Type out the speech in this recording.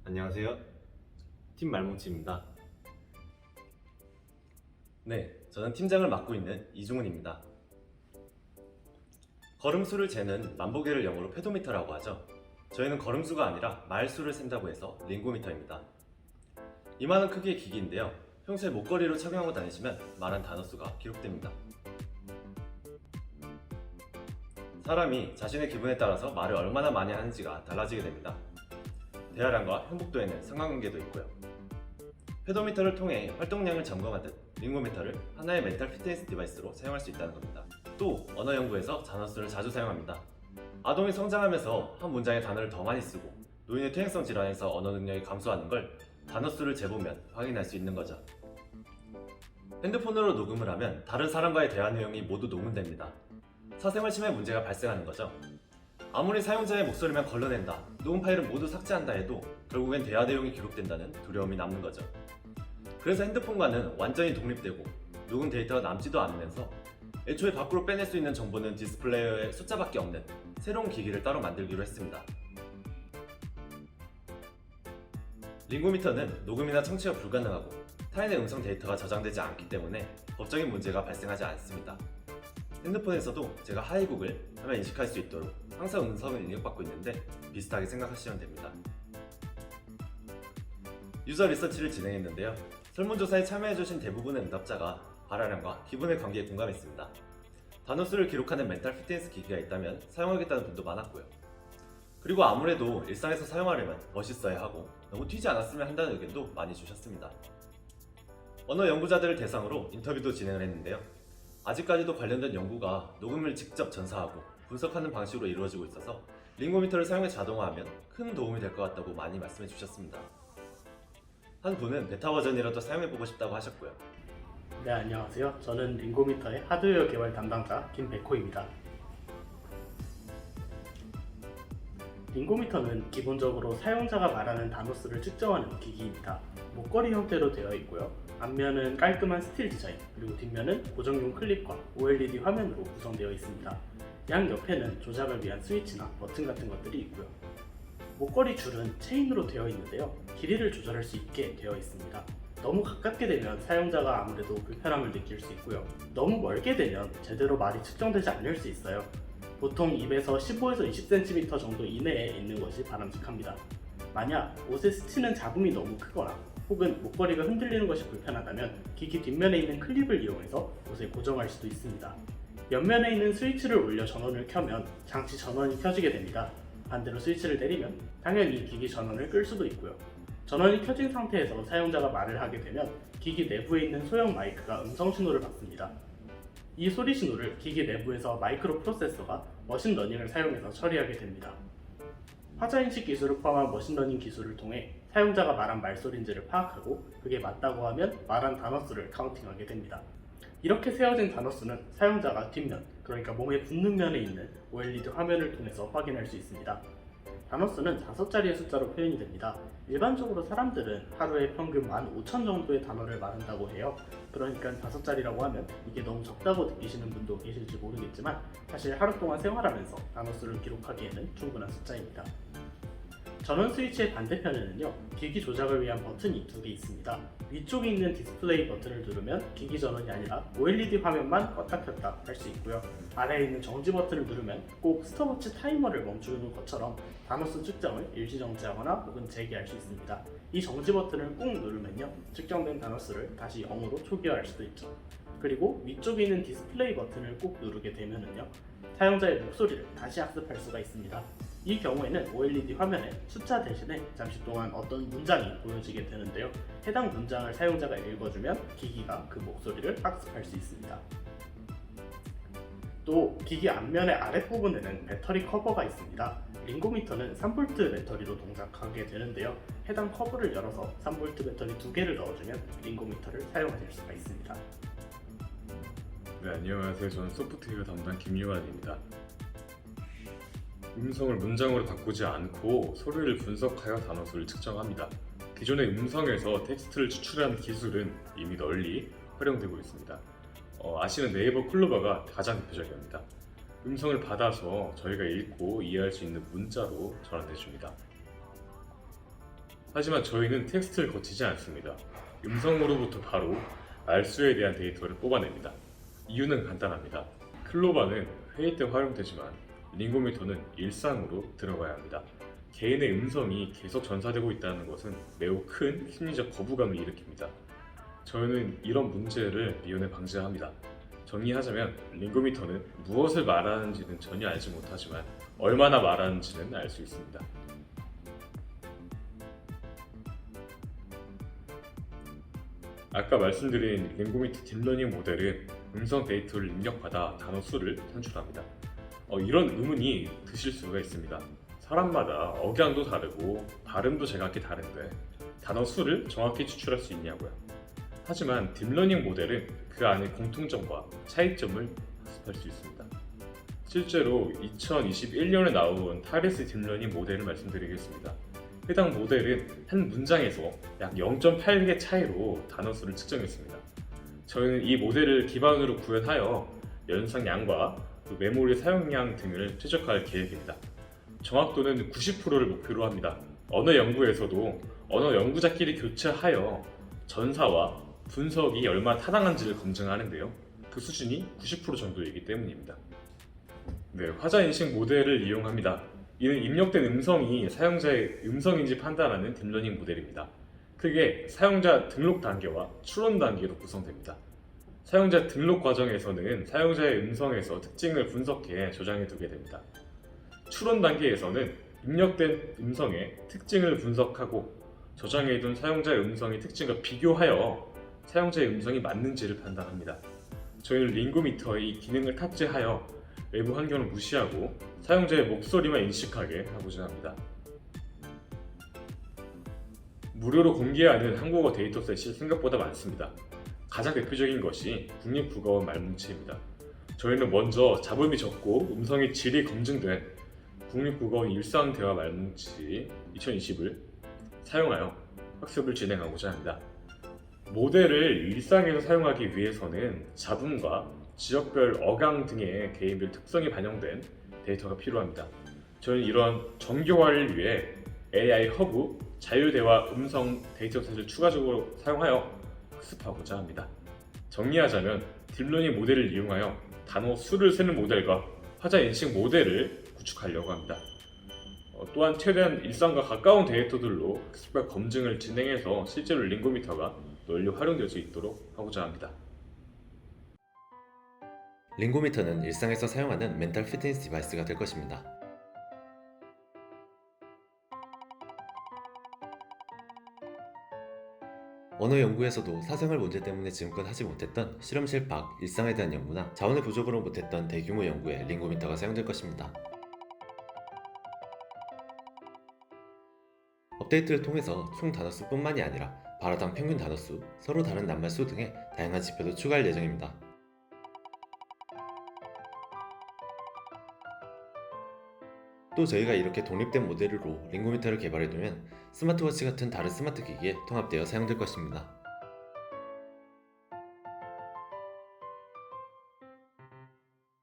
안녕하세요. 팀 말뭉치입니다. 네, 저는 팀장을 맡고 있는 이중훈입니다. 걸음수를 재는 만보계를 영어로 페도미터라고 하죠. 저희는 걸음수가 아니라 마일수를 센다고 해서 링고미터입니다. 이만한 크기의 기기인데요. 평소에 목걸이로 착용하고 다니시면 말한 단어수가 기록됩니다. 사람이 자신의 기분에 따라서 말을 얼마나 많이 하는지가 달라지게 됩니다. 대화량과 행복도에는 상관관계도 있고요. 페도미터를 통해 활동량을 점검하듯 링고미터를 하나의 멘탈 피트니스 디바이스로 사용할 수 있다는 겁니다. 또 언어 연구에서 단어수를 자주 사용합니다. 아동이 성장하면서 한 문장의 단어를 더 많이 쓰고 노인의 퇴행성 질환에서 언어 능력이 감소하는 걸 단어수를 재보면 확인할 수 있는 거죠. 핸드폰으로 녹음을 하면 다른 사람과의 대화 내용이 모두 녹음됩니다. 사생활 침해 문제가 발생하는 거죠. 아무리 사용자의 목소리만 걸러낸다, 녹음 파일은 모두 삭제한다 해도 결국엔 대화 내용이 기록된다는 두려움이 남는 거죠. 그래서 핸드폰과는 완전히 독립되고 녹음 데이터가 남지도 않으면서 애초에 밖으로 빼낼 수 있는 정보는 디스플레이어의 숫자밖에 없는 새로운 기기를 따로 만들기로 했습니다. 링고미터는 녹음이나 청취가 불가능하고 타인의 음성 데이터가 저장되지 않기 때문에 법적인 문제가 발생하지 않습니다. 핸드폰에서도 제가 하이국을 하면 인식할 수 있도록 항상 음성을 입력받고 있는데 비슷하게 생각하시면 됩니다. 유저 리서치를 진행했는데요. 설문조사에 참여해주신 대부분의 응답자가 발화량과 기분의 관계에 공감했습니다. 단어수를 기록하는 멘탈 피트니스 기기가 있다면 사용하겠다는 분도 많았고요. 그리고 아무래도 일상에서 사용하려면 멋있어야 하고 너무 튀지 않았으면 한다는 의견도 많이 주셨습니다. 언어 연구자들을 대상으로 인터뷰도 진행을 했는데요. 아직까지도 관련된 연구가 녹음을 직접 전사하고 분석하는 방식으로 이루어지고 있어서 링고미터를 사용해 자동화하면 큰 도움이 될 것 같다고 많이 말씀해 주셨습니다. 한 분은 베타 버전이라도 사용해보고 싶다고 하셨고요. 네, 안녕하세요. 저는 링고미터의 하드웨어 개발 담당자 김백호입니다. 링고미터는 기본적으로 사용자가 말하는 단어수를 측정하는 기기입니다. 목걸이 형태로 되어 있고요. 앞면은 깔끔한 스틸 디자인, 그리고 뒷면은 고정용 클립과 OLED 화면으로 구성되어 있습니다. 양 옆에는 조작을 위한 스위치나 버튼 같은 것들이 있고요. 목걸이 줄은 체인으로 되어 있는데요. 길이를 조절할 수 있게 되어 있습니다. 너무 가깝게 되면 사용자가 아무래도 불편함을 느낄 수 있고요. 너무 멀게 되면 제대로 말이 측정되지 않을 수 있어요. 보통 입에서 15에서 20cm 정도 이내에 있는 것이 바람직합니다. 만약 옷에 스치는 잡음이 너무 크거나 혹은 목걸이가 흔들리는 것이 불편하다면 기기 뒷면에 있는 클립을 이용해서 옷에 고정할 수도 있습니다. 옆면에 있는 스위치를 올려 전원을 켜면 장치 전원이 켜지게 됩니다. 반대로 스위치를 내리면 당연히 기기 전원을 끌 수도 있고요. 전원이 켜진 상태에서 사용자가 말을 하게 되면 기기 내부에 있는 소형 마이크가 음성 신호를 받습니다. 이 소리 신호를 기기 내부에서 마이크로 프로세서가 머신러닝을 사용해서 처리하게 됩니다. 화자인식 기술을 포함한 머신러닝 기술을 통해 사용자가 말한 말소리인지를 파악하고 그게 맞다고 하면 말한 단어수를 카운팅하게 됩니다. 이렇게 세워진 단어수는 사용자가 뒷면, 그러니까 몸의 붙는 면에 있는 OLED 화면을 통해서 확인할 수 있습니다. 단어수는 5자리의 숫자로 표현이 됩니다. 일반적으로 사람들은 하루에 평균 15,000 정도의 단어를 말한다고 해요. 그러니까 5자리라고 하면 이게 너무 적다고 느끼시는 분도 계실지 모르겠지만 사실 하루 동안 생활하면서 단어수를 기록하기에는 충분한 숫자입니다. 전원 스위치의 반대편에는요, 기기 조작을 위한 버튼이 2개 있습니다. 위쪽에 있는 디스플레이 버튼을 누르면 기기 전원이 아니라 OLED 화면만 껐다 켰다 할 수 있고요. 아래에 있는 정지 버튼을 누르면 꼭 스톱워치 타이머를 멈추는 것처럼 단어수 측정을 일시 정지하거나 혹은 재개할 수 있습니다. 이 정지 버튼을 꾹 누르면요, 측정된 단어수를 다시 0으로 초기화할 수도 있죠. 그리고 위쪽에 있는 디스플레이 버튼을 꾹 누르게 되면은요, 사용자의 목소리를 다시 학습할 수가 있습니다. 이 경우에는 OLED 화면에 숫자 대신에 잠시 동안 어떤 문장이 보여지게 되는데요. 해당 문장을 사용자가 읽어주면 기기가 그 목소리를 학습할 수 있습니다. 또 기기 앞면의 아랫부분에는 배터리 커버가 있습니다. 링고미터는 3V 배터리로 동작하게 되는데요. 해당 커버를 열어서 3V 배터리 2개를 넣어주면 링고미터를 사용하실 수가 있습니다. 네, 안녕하세요. 저는 소프트웨어 담당 김유환입니다. 음성을 문장으로 바꾸지 않고 소리를 분석하여 단어수를 측정합니다. 기존의 음성에서 텍스트를 추출하는 기술은 이미 널리 활용되고 있습니다. 아시는 네이버 클로버가 가장 대표적입니다. 음성을 받아서 저희가 읽고 이해할 수 있는 문자로 전환해 줍니다. 하지만 저희는 텍스트를 거치지 않습니다. 음성으로부터 바로 말수에 대한 데이터를 뽑아냅니다. 이유는 간단합니다. 클로바는 회의 때 활용되지만 링고미터는 일상으로 들어가야 합니다. 개인의 음성이 계속 전사되고 있다는 것은 매우 큰 심리적 거부감을 일으킵니다. 저희는 이런 문제를 미연에 방지합니다. 정리하자면 링고미터는 무엇을 말하는지는 전혀 알지 못하지만 얼마나 말하는지는 알 수 있습니다. 아까 말씀드린 링고미터 딥러닝 모델은 음성 데이터를 입력받아 단어 수를 산출합니다. 이런 의문이 드실 수가 있습니다. 사람마다 억양도 다르고 발음도 제각기 다른데 단어 수를 정확히 추출할 수 있냐고요. 하지만 딥러닝 모델은 그 안에 공통점과 차이점을 학습할 수 있습니다. 실제로 2021년에 나온 타리스 딥러닝 모델을 말씀드리겠습니다. 해당 모델은 한 문장에서 약 0.8개 차이로 단어 수를 측정했습니다. 저희는 이 모델을 기반으로 구현하여 연상량과 메모리 사용량 등을 최적화할 계획입니다. 정확도는 90%를 목표로 합니다. 언어 연구에서도 언어 연구자끼리 교체하여 전사와 분석이 얼마나 타당한지를 검증하는데요. 그 수준이 90% 정도이기 때문입니다. 화자 인식 모델을 이용합니다. 이는 입력된 음성이 사용자의 음성인지 판단하는 딥러닝 모델입니다. 크게 사용자 등록 단계와 추론 단계로 구성됩니다. 사용자 등록 과정에서는 사용자의 음성에서 특징을 분석해 저장해 두게 됩니다. 추론 단계에서는 입력된 음성의 특징을 분석하고 저장해둔 사용자의 음성의 특징과 비교하여 사용자의 음성이 맞는지를 판단합니다. 저희는 링고미터의 이 기능을 탑재하여 외부 환경을 무시하고 사용자의 목소리만 인식하게 하고자 합니다. 무료로 공개하는 한국어 데이터셋이 생각보다 많습니다. 가장 대표적인 것이 국립국어원 말뭉치입니다. 저희는 먼저 잡음이 적고 음성의 질이 검증된 국립국어원 일상대화 말뭉치 2020을 사용하여 학습을 진행하고자 합니다. 모델을 일상에서 사용하기 위해서는 잡음과 지역별 어강 등의 개인별 특성이 반영된 데이터가 필요합니다. 저희는 이러한 정교화를 위해 AI 허브 자유대화 음성 데이터셋을 추가적으로 사용하여 학습하고자 합니다. 정리하자면 딥러닝 모델을 이용하여 단어 수를 세는 모델과 화자 인식 모델을 구축하려고 합니다. 또한 최대한 일상과 가까운 데이터들로 학습과 검증을 진행해서 실제로 링고미터가 널리 활용될 수 있도록 하고자 합니다. 링고미터는 일상에서 사용하는 멘탈 피트니스 디바이스가 될 것입니다. 언어 연구에서도 사생활 문제 때문에 지금껏 하지 못했던 실험실 밖 일상에 대한 연구나 자원의 부족으로 못했던 대규모 연구에 링고미터가 사용될 것입니다. 업데이트를 통해서 총 단어수 뿐만이 아니라 발어당 평균 단어수, 서로 다른 낱말수 등의 다양한 지표도 추가할 예정입니다. 또 저희가 이렇게 독립된 모델로 링고미터를 개발해두면 스마트워치 같은 다른 스마트 기기에 통합되어 사용될 것입니다.